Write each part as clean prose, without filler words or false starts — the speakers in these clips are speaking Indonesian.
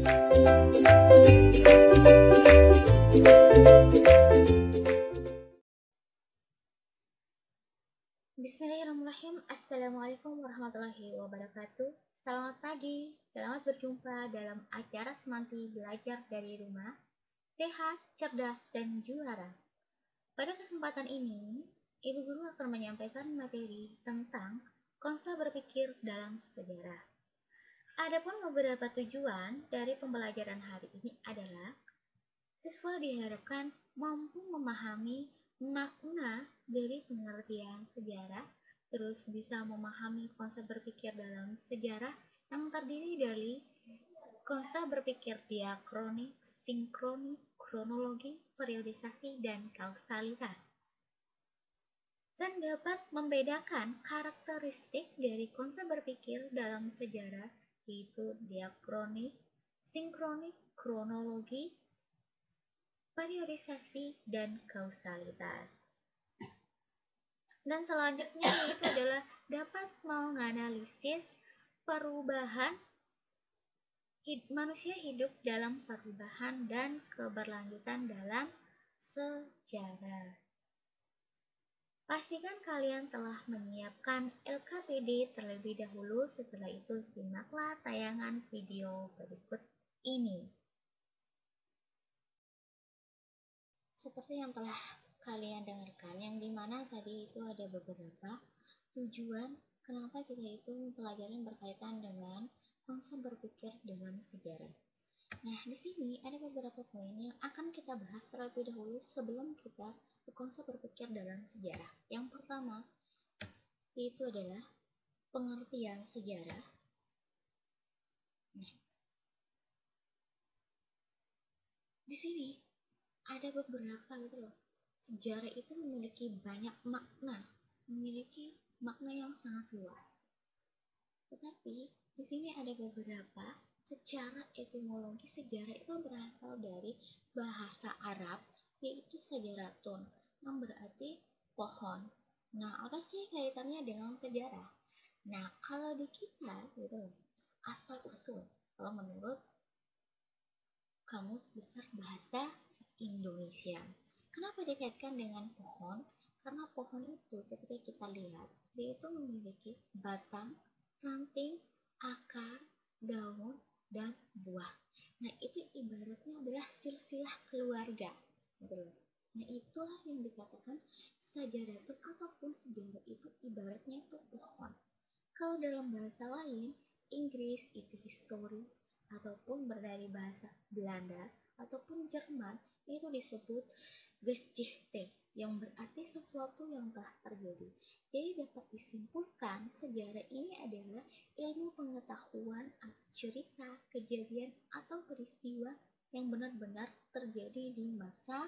Bismillahirrahmanirrahim. Assalamualaikum warahmatullahi wabarakatuh. Selamat pagi, selamat berjumpa dalam acara Semanti Belajar dari Rumah, sehat, cerdas, dan juara. Pada kesempatan ini, Ibu Guru akan menyampaikan materi tentang konsep berpikir dalam sejarah. Adapun beberapa tujuan dari pembelajaran hari ini adalah siswa diharapkan mampu memahami makna dari pengertian sejarah, terus bisa memahami konsep berpikir dalam sejarah yang terdiri dari konsep berpikir diakronik, sinkronik, kronologi, periodisasi, dan kausalitas. Dan dapat membedakan karakteristik dari konsep berpikir dalam sejarah, yaitu diakronik, sinkronik, kronologi, periodisasi, dan kausalitas. Dan selanjutnya yaitu adalah dapat menganalisis perubahan manusia hidup dalam perubahan dan keberlanjutan dalam sejarah. Pastikan kalian telah menyiapkan LKPD terlebih dahulu, setelah itu simaklah tayangan video berikut ini. Seperti yang telah kalian dengarkan, yang dimana tadi itu ada beberapa tujuan kenapa kita itu mempelajari berkaitan dengan konsep berpikir dalam sejarah. Nah, di sini ada beberapa poin yang akan kita bahas terlebih dahulu sebelum kita ke konsep berpikir dalam sejarah. Yang pertama, itu adalah pengertian sejarah. Nah, di sini ada beberapa gitu loh. Sejarah itu memiliki banyak makna, memiliki makna yang sangat luas. Tetapi di sini ada beberapa. Secara etimologi, sejarah itu berasal dari bahasa Arab, yaitu sajaratun, yang berarti pohon. Nah, apa sih kaitannya dengan sejarah? Nah, kalau di kita gitu, asal usul, kalau menurut Kamus Besar Bahasa Indonesia, kenapa dikaitkan dengan pohon? Karena pohon itu ketika kita lihat, dia itu memiliki batang, ranting, akar, daun, dan buah. Nah, itu ibaratnya adalah silsilah keluarga. Nah, itulah yang dikatakan sajaratun ataupun sejarah itu ibaratnya itu pohon. Kalau dalam bahasa lain, Inggris itu history, ataupun dari bahasa Belanda ataupun Jerman itu disebut Geschichte, yang berarti sesuatu yang telah terjadi. Jadi dapat disimpulkan sejarah ini adalah ilmu pengetahuan atau cerita, kejadian atau peristiwa yang benar-benar terjadi di masa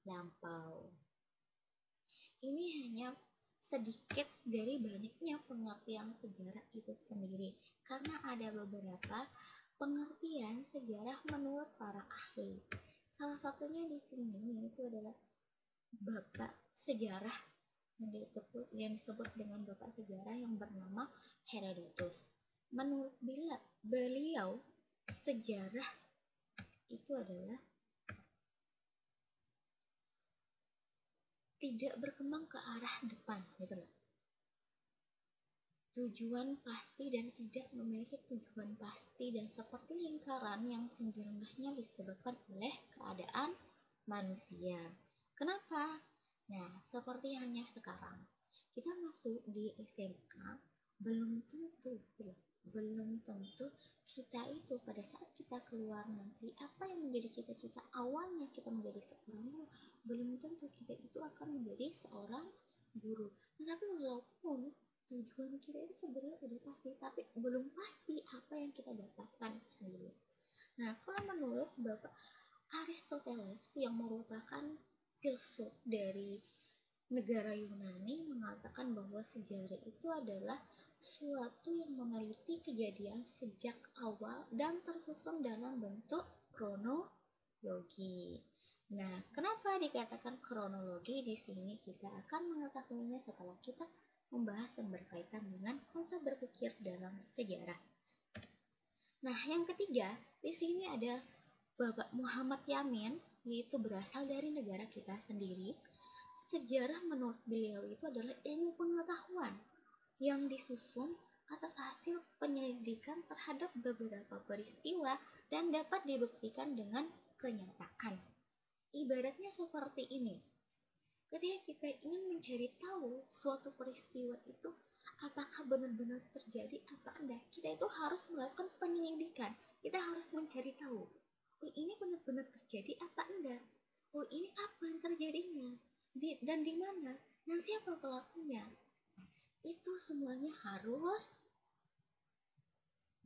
lampau. Ini hanya sedikit dari banyaknya pengertian sejarah itu sendiri, karena ada beberapa pengertian sejarah menurut para ahli. Salah satunya di sini itu adalah Bapak Sejarah yang disebut dengan Bapak Sejarah yang bernama Herodotus. Menurut beliau, sejarah itu adalah tidak berkembang ke arah depan, gitu loh. Tujuan pasti dan tidak memiliki tujuan pasti, dan seperti lingkaran yang tinggi rendahnya disebabkan oleh keadaan manusia. Kenapa? Nah, seperti halnya sekarang kita masuk di SMA, belum tentu kita itu pada saat kita keluar nanti apa yang menjadi cita-cita awalnya kita menjadi seorang guru, belum tentu kita itu akan menjadi seorang guru. Tetapi walaupun tujuan kita itu sebenarnya udah pasti, tapi belum pasti apa yang kita dapatkan sendiri. Nah, kalau menurut Bapak Aristoteles yang merupakan filsuf dari negara Yunani, mengatakan bahwa sejarah itu adalah suatu yang meneliti kejadian sejak awal dan tersusun dalam bentuk kronologi. Nah, kenapa dikatakan kronologi? Di sini kita akan mengetahuinya setelah kita membahas yang berkaitan dengan konsep berpikir dalam sejarah. Nah, yang ketiga Di sini ada Bapak Muhammad Yamin, yaitu berasal dari negara kita sendiri. Sejarah menurut beliau itu adalah ilmu pengetahuan yang disusun atas hasil penyelidikan terhadap beberapa peristiwa dan dapat dibuktikan dengan kenyataan. Ibaratnya seperti ini. Ketika kita ingin mencari tahu suatu peristiwa itu apakah benar-benar terjadi apa enggak, kita itu harus melakukan penyelidikan. Kita harus mencari tahu, oh ini benar-benar terjadi apa enggak? Oh ini kapan terjadinya? Dan di mana? Dan siapa pelakunya? Itu semuanya harus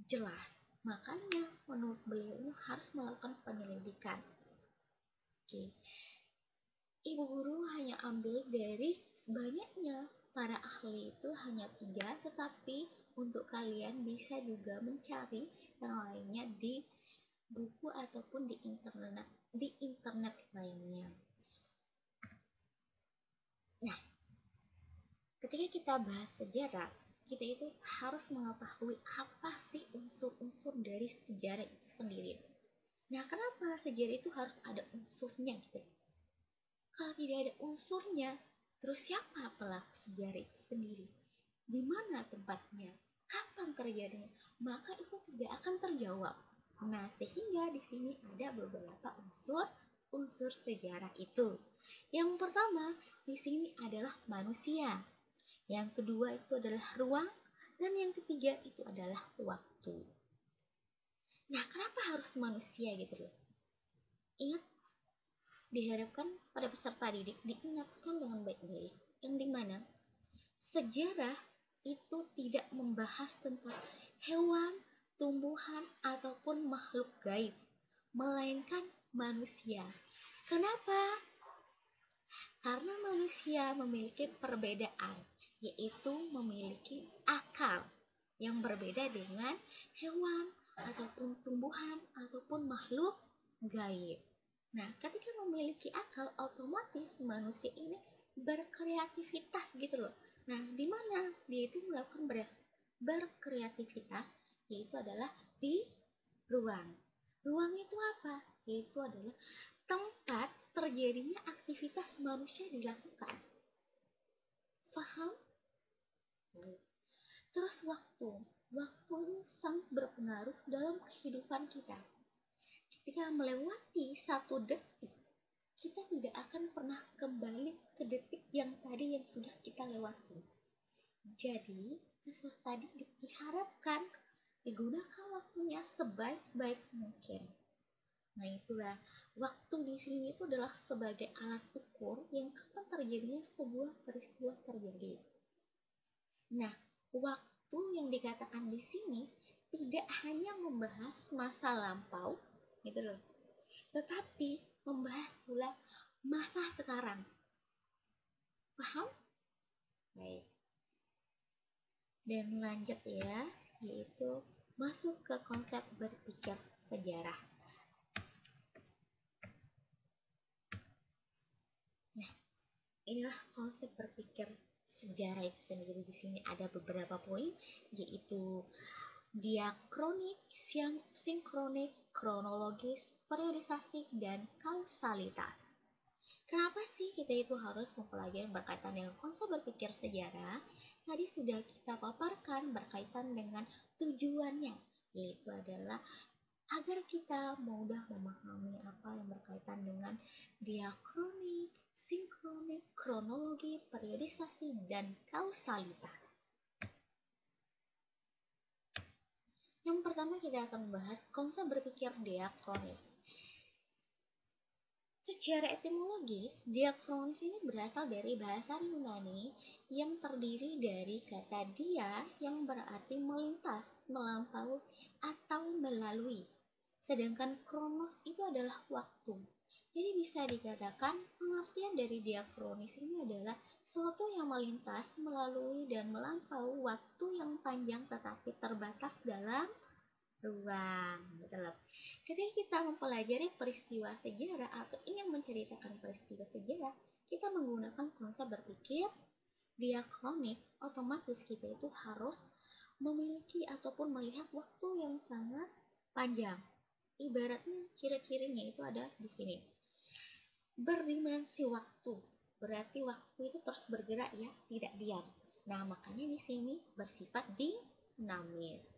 jelas. Makanya menurut beliau ini harus melakukan penyelidikan. Oke. Ibu guru hanya ambil dari banyaknya para ahli itu hanya 3, tetapi untuk kalian bisa juga mencari yang lainnya di buku ataupun di internet lainnya. Nah, ketika kita bahas sejarah, kita itu harus mengetahui apa sih unsur-unsur dari sejarah itu sendiri. Nah, kenapa sejarah itu harus ada unsurnya gitu? Kalau tidak ada unsurnya, terus siapa pelaku sejarah itu sendiri? Di mana tempatnya? Kapan terjadinya? Maka itu tidak akan terjawab. Nah, sehingga di sini ada beberapa unsur sejarah itu. Yang pertama, di sini adalah manusia. Yang kedua itu adalah ruang, dan yang ketiga itu adalah waktu. Nah, kenapa harus manusia gitu loh? Ingat, diharapkan pada peserta didik diingatkan dengan baik-baik, yang dimana sejarah itu tidak membahas tentang hewan, tumbuhan, ataupun makhluk gaib, melainkan manusia. Kenapa? Karena manusia memiliki perbedaan, yaitu memiliki akal yang berbeda dengan hewan, ataupun tumbuhan, ataupun makhluk gaib. Nah, ketika memiliki akal, otomatis manusia ini berkreativitas gitu loh. Nah, di mana dia itu melakukan berkreativitas, yaitu adalah di ruang. Ruang itu apa? Yaitu adalah tempat terjadinya aktivitas manusia dilakukan. Faham? Terus waktu. Waktu ini sangat berpengaruh dalam kehidupan kita. Ketika melewati 1 detik, kita tidak akan pernah kembali ke detik yang tadi yang sudah kita lewati. Jadi, peserta didik diharapkan digunakan waktunya sebaik-baik mungkin. Nah, itulah waktu di sini itu adalah sebagai alat ukur yang kapan terjadinya sebuah peristiwa terjadi. Nah, waktu yang dikatakan di sini tidak hanya membahas masa lampau, gitu loh, tetapi membahas pula masa sekarang. Paham? Baik. Dan lanjut ya, yaitu masuk ke konsep berpikir sejarah. Nah, inilah konsep berpikir sejarah itu sendiri. Di sini ada beberapa poin, yaitu diakronik, sinkronik, kronologis, periodisasi, dan kausalitas. Kenapa sih kita itu harus mempelajari berkaitan dengan konsep berpikir sejarah? Tadi sudah kita paparkan berkaitan dengan tujuannya, yaitu adalah agar kita mudah memahami apa yang berkaitan dengan diakronik, sinkronik, kronologi, periodisasi, dan kausalitas. Yang pertama kita akan membahas konsep berpikir diakronis. Secara etimologis, diakronis ini berasal dari bahasa Yunani yang terdiri dari kata dia yang berarti melintas, melampaui, atau melalui. Sedangkan kronos itu adalah waktu. Jadi bisa dikatakan pengertian dari diakronis ini adalah suatu yang melintas, melalui, dan melampaui waktu yang panjang tetapi terbatas dalam ruang, gitu loh. Ketika kita mempelajari peristiwa sejarah atau ingin menceritakan peristiwa sejarah, kita menggunakan konsep berpikir diakronik, otomatis kita itu harus memiliki ataupun melihat waktu yang sangat panjang, Ibaratnya ciri-cirinya itu ada di sini. Berdimensi waktu, berarti waktu itu terus bergerak ya, tidak diam. Nah, makanya di sini bersifat dinamis.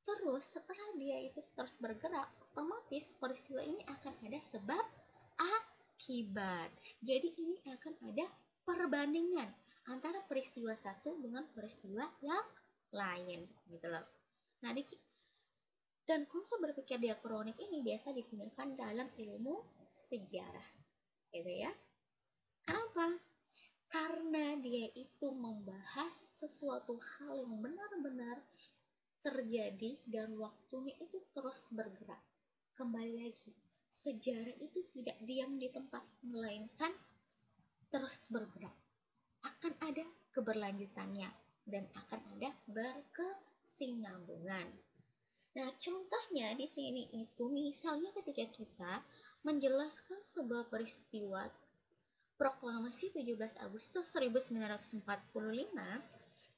Terus setelah dia itu terus bergerak, otomatis peristiwa ini akan ada sebab akibat. Jadi ini akan ada perbandingan antara peristiwa satu dengan peristiwa yang lain, gitu loh. Nah, dan konsep berpikir diakronik ini biasa digunakan dalam ilmu sejarah, gitu ya. Kenapa? Karena dia itu membahas sesuatu hal yang benar-benar terjadi dan waktunya itu terus bergerak. Kembali lagi, sejarah itu tidak diam di tempat, melainkan terus bergerak. Akan ada keberlanjutannya dan akan ada berkesinambungan. Nah, contohnya di sini itu misalnya ketika kita menjelaskan sebuah peristiwa proklamasi 17 Agustus 1945,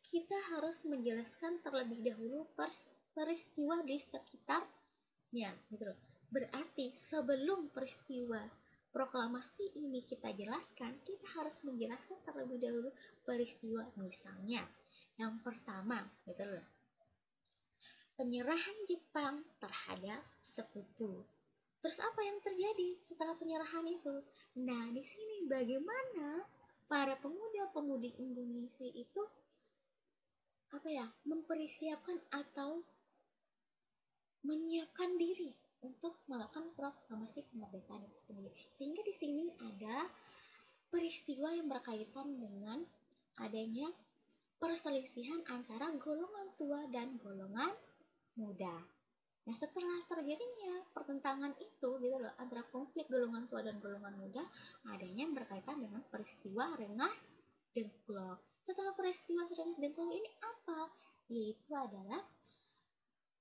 kita harus menjelaskan terlebih dahulu peristiwa di sekitarnya, gitu loh. Berarti sebelum peristiwa proklamasi ini kita jelaskan, kita harus menjelaskan terlebih dahulu peristiwa, misalnya yang pertama, gitu loh, penyerahan Jepang terhadap sekutu. Terus apa yang terjadi setelah penyerahan itu? Nah, di sini bagaimana para pemuda-pemudi Indonesia itu mempersiapkan atau menyiapkan diri untuk melakukan proklamasi kemerdekaan itu sendiri. Sehingga di sini ada peristiwa yang berkaitan dengan adanya perselisihan antara golongan tua dan golongan muda. Nah, setelah terjadinya pertentangan itu gitu loh antara konflik golongan tua dan golongan muda, adanya berkaitan dengan peristiwa Rengas Dengklok. Setelah peristiwa Rengas Dengklok ini apa? Yaitu adalah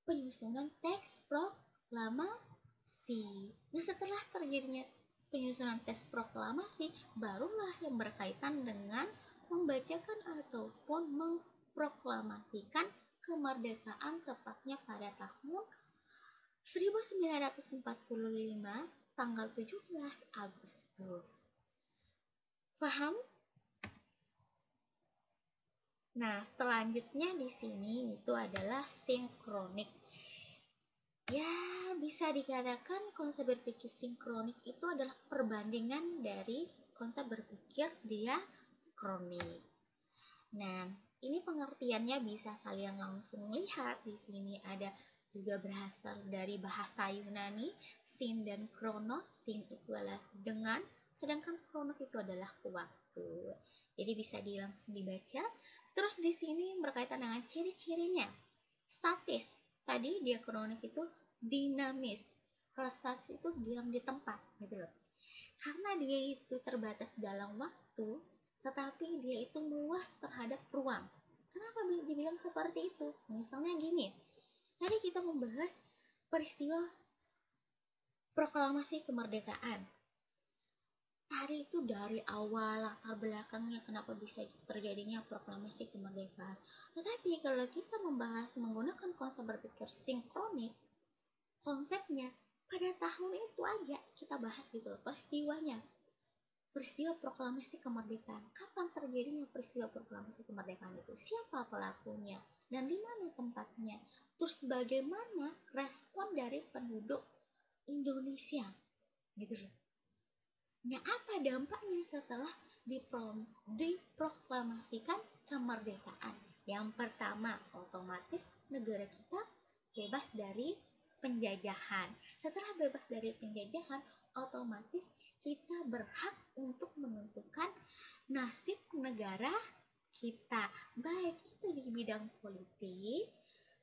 penyusunan teks proklamasi. Nah, setelah terjadinya penyusunan teks proklamasi, barulah yang berkaitan dengan membacakan ataupun memproklamasikan kemerdekaan tepatnya pada tahun 1945 tanggal 17 Agustus. Paham? Nah, selanjutnya di sini itu adalah sinkronik. Ya, bisa dikatakan konsep berpikir sinkronik itu adalah perbandingan dari konsep berpikir diakronik. Nah, ini pengertiannya bisa kalian langsung lihat di sini ada juga berasal dari bahasa Yunani, sin dan kronos. Sin itu adalah dengan, sedangkan kronos itu adalah waktu. Jadi bisa langsung dibaca. Terus di sini berkaitan dengan ciri-cirinya. Statis. Tadi diakronik itu dinamis. Kalau statis itu diam di tempat, gitu loh. Karena dia itu terbatas dalam waktu, tetapi dia itu luas terhadap ruang. Kenapa dibilang seperti itu? Misalnya gini, tadi kita membahas peristiwa proklamasi kemerdekaan. Tadi itu dari awal latar belakangnya kenapa bisa terjadinya proklamasi kemerdekaan. Tetapi kalau kita membahas menggunakan konsep berpikir sinkronik, konsepnya pada tahun itu aja kita bahas gitu loh, peristiwanya. Peristiwa proklamasi kemerdekaan. Kapan terjadinya peristiwa proklamasi kemerdekaan itu? Siapa pelakunya? Dan di mana tempatnya? Terus bagaimana respon dari penduduk Indonesia? Gitu loh. Nah, apa dampaknya setelah diproklamasikan kemerdekaan? Yang pertama, otomatis negara kita bebas dari penjajahan. Setelah bebas dari penjajahan, otomatis kita berhak untuk menentukan nasib negara kita, baik itu di bidang politik,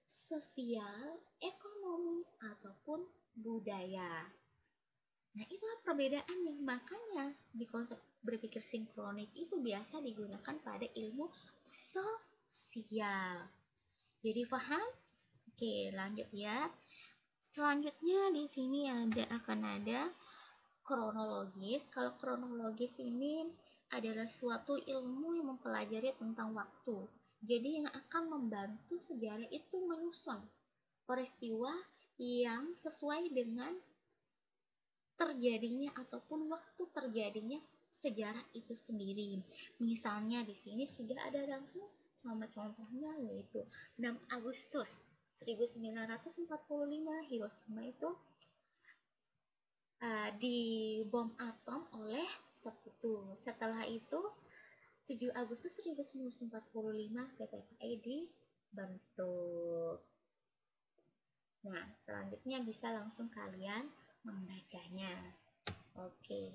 sosial, ekonomi, ataupun budaya. Nah, itulah perbedaannya. Makanya di konsep berpikir sinkronik itu biasa digunakan pada ilmu sosial. Jadi paham? Oke, lanjut ya. Selanjutnya di sini akan ada kronologis. Kalau kronologis ini adalah suatu ilmu yang mempelajari tentang waktu. Jadi yang akan membantu sejarah itu menyusun peristiwa yang sesuai dengan terjadinya ataupun waktu terjadinya sejarah itu sendiri. Misalnya di sini sudah ada langsung sama contohnya, yaitu 6 Agustus 1945 Hiroshima itu dibom atom oleh sekutu. Setelah itu 7 Agustus 1945 PPKI dibentuk. Nah, selanjutnya bisa langsung kalian membacanya. Oke.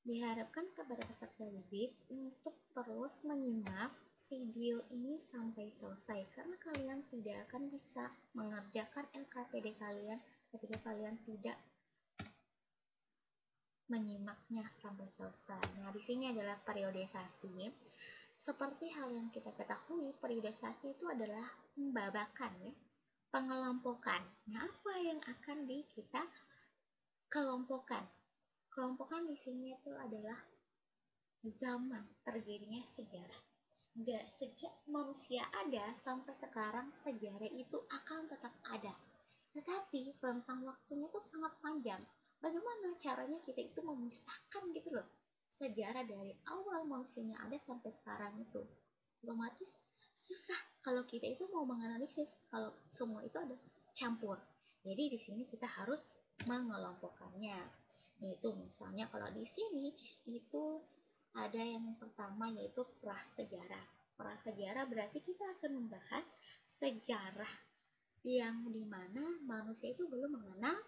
Diharapkan kepada peserta didik untuk terus menyimak video ini sampai selesai, karena kalian tidak akan bisa mengerjakan LKPD kalian ketika kalian tidak menyimaknya sampai selesai. Nah, di sini adalah periodisasi. Seperti hal yang kita ketahui, periodisasi itu adalah pembabakan, ya, pengelompokan. Nah, apa yang akan kita kelompokkan? Kelompokan di sini itu adalah zaman terjadinya sejarah. Nggak sejak manusia ada sampai sekarang sejarah itu akan tetap ada. Tetapi rentang waktunya itu sangat panjang. Bagaimana caranya kita itu memisahkan gitu loh sejarah dari awal manusianya ada sampai sekarang itu? Otomatis susah kalau kita itu mau menganalisis kalau semua itu ada campur. Jadi di sini kita harus mengelompokkannya. Itu misalnya kalau di sini itu ada yang pertama yaitu prasejarah. Prasejarah berarti kita akan membahas sejarah yang dimana manusia itu belum mengenal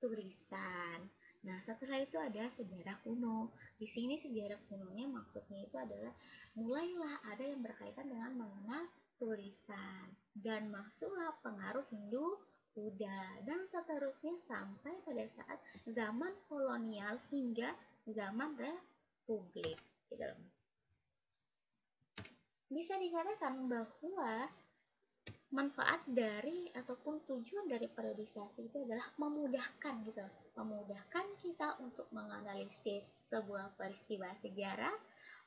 tulisan. Nah, setelah itu ada sejarah kuno. Di sini sejarah kunonya maksudnya itu adalah mulailah ada yang berkaitan dengan mengenal tulisan dan masuklah pengaruh Hindu, Buddha, dan seterusnya sampai pada saat zaman kolonial hingga zaman republik. Gitu. Bisa dikatakan bahwa manfaat dari ataupun tujuan dari periodisasi itu adalah memudahkan gitu, memudahkan kita untuk menganalisis sebuah peristiwa sejarah,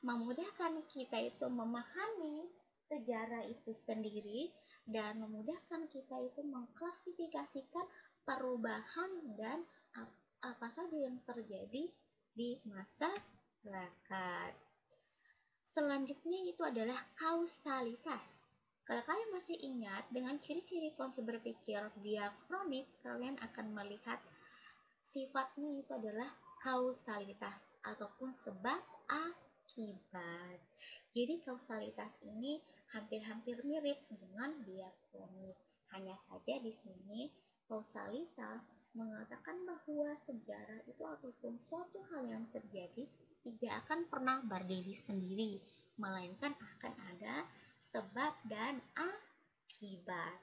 memudahkan kita itu memahami sejarah itu sendiri, dan memudahkan kita itu mengklasifikasikan perubahan dan apa saja yang terjadi di masyarakat. Selanjutnya itu adalah kausalitas. Kalau kalian masih ingat dengan ciri-ciri konsep berpikir diakronik, kalian akan melihat sifatnya itu adalah kausalitas ataupun sebab akibat. Jadi kausalitas ini hampir-hampir mirip dengan diakronik. Hanya saja di sini kausalitas mengatakan bahwa sejarah itu ataupun suatu hal yang terjadi tidak akan pernah berdiri sendiri, melainkan akan ada sebab dan akibat.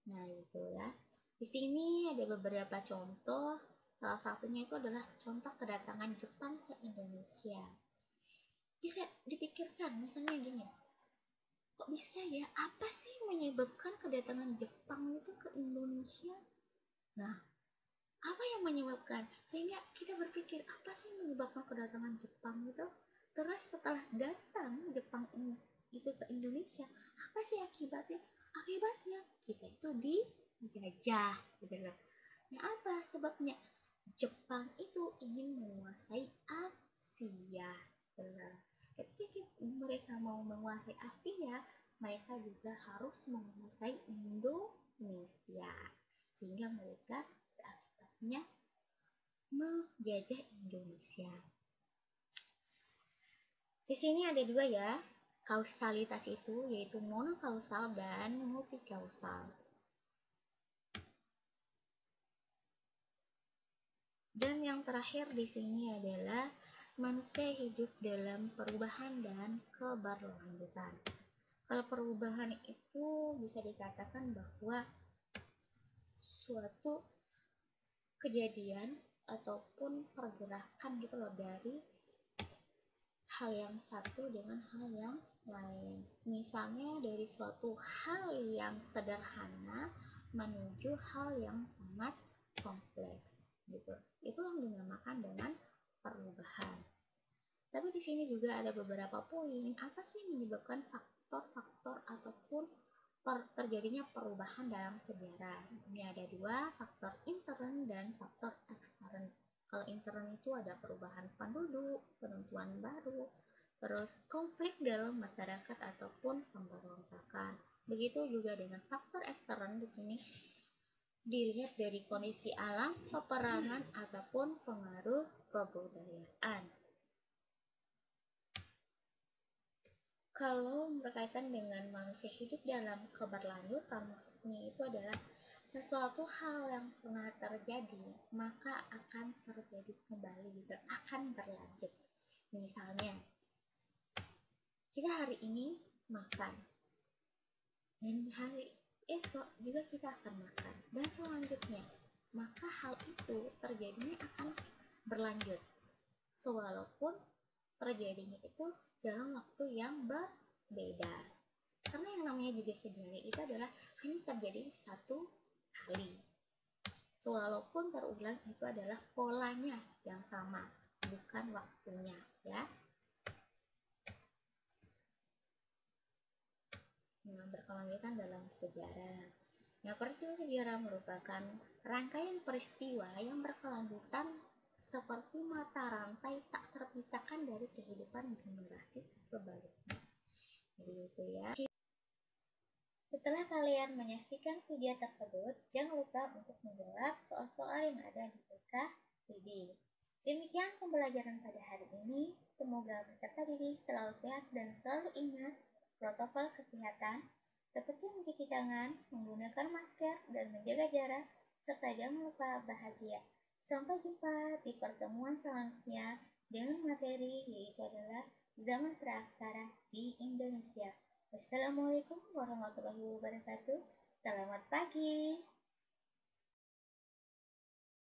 Nah, itu ya. Di sini ada beberapa contoh. Salah satunya itu adalah contoh kedatangan Jepang ke Indonesia. Bisa dipikirkan misalnya gini, kok bisa ya? Apa sih menyebabkan kedatangan Jepang itu ke Indonesia? Nah, apa yang menyebabkan? Sehingga kita berpikir, apa sih menyebabkan kedatangan Jepang itu? Terus setelah datang Jepang itu ke Indonesia, apa sih akibatnya? Akibatnya kita itu dijajah, gitu loh. Nah, apa sebabnya? Jepang itu ingin menguasai Asia. Ketika mereka mau menguasai Asia, mereka juga harus menguasai Indonesia. Sehingga mereka berakibatnya menjajah Indonesia. Di sini ada dua ya, kausalitas itu yaitu monokausal dan multikausal. Dan yang terakhir di sini adalah manusia hidup dalam perubahan dan keberlanjutan. Kalau perubahan itu bisa dikatakan bahwa suatu kejadian ataupun pergerakan gitu loh dari hal yang satu dengan hal yang lain. Misalnya dari suatu hal yang sederhana menuju hal yang sangat kompleks gitu. Itu yang dinamakan dengan perubahan. Tapi di sini juga ada beberapa poin, apa sih menyebabkan faktor-faktor ataupun terjadinya perubahan dalam sejarah. Ini ada dua, faktor intern dan faktor ekstern. Kalau intern itu ada perubahan penduduk, penentuan baru, terus konflik dalam masyarakat ataupun pemberontakan. Begitu juga dengan faktor ekstern di sini dilihat dari kondisi alam, peperangan ataupun pengaruh kebudayaan. Kalau berkaitan dengan manusia hidup dalam keberlanjutan, maksudnya itu adalah sesuatu hal yang pernah terjadi, maka akan terjadi kembali dan akan berlanjut. Misalnya, kita hari ini makan, dan hari esok juga kita akan makan, dan selanjutnya, maka hal itu terjadinya akan berlanjut. Walaupun terjadinya itu dalam waktu yang berbeda. Karena yang namanya juga sejarah itu adalah hanya terjadi satu kali. Walaupun terulang itu adalah polanya yang sama, bukan waktunya, ya. Yang berkelanjutan dalam sejarah. Nah, peristiwa sejarah merupakan rangkaian peristiwa yang berkelanjutan seperti mata rantai tak terpisahkan dari kehidupan generasi sebelumnya. Jadi itu ya. Setelah kalian menyaksikan video tersebut, jangan lupa untuk menjawab soal-soal yang ada di PK3. Demikian pembelajaran pada hari ini. Semoga peserta didik selalu sehat dan selalu ingat protokol kesehatan seperti mencuci tangan, menggunakan masker, dan menjaga jarak, serta jangan lupa bahagia. Sampai jumpa di pertemuan selanjutnya dengan materi yaitu adalah zaman praaksara di Indonesia. Wassalamualaikum warahmatullahi wabarakatuh. Selamat pagi.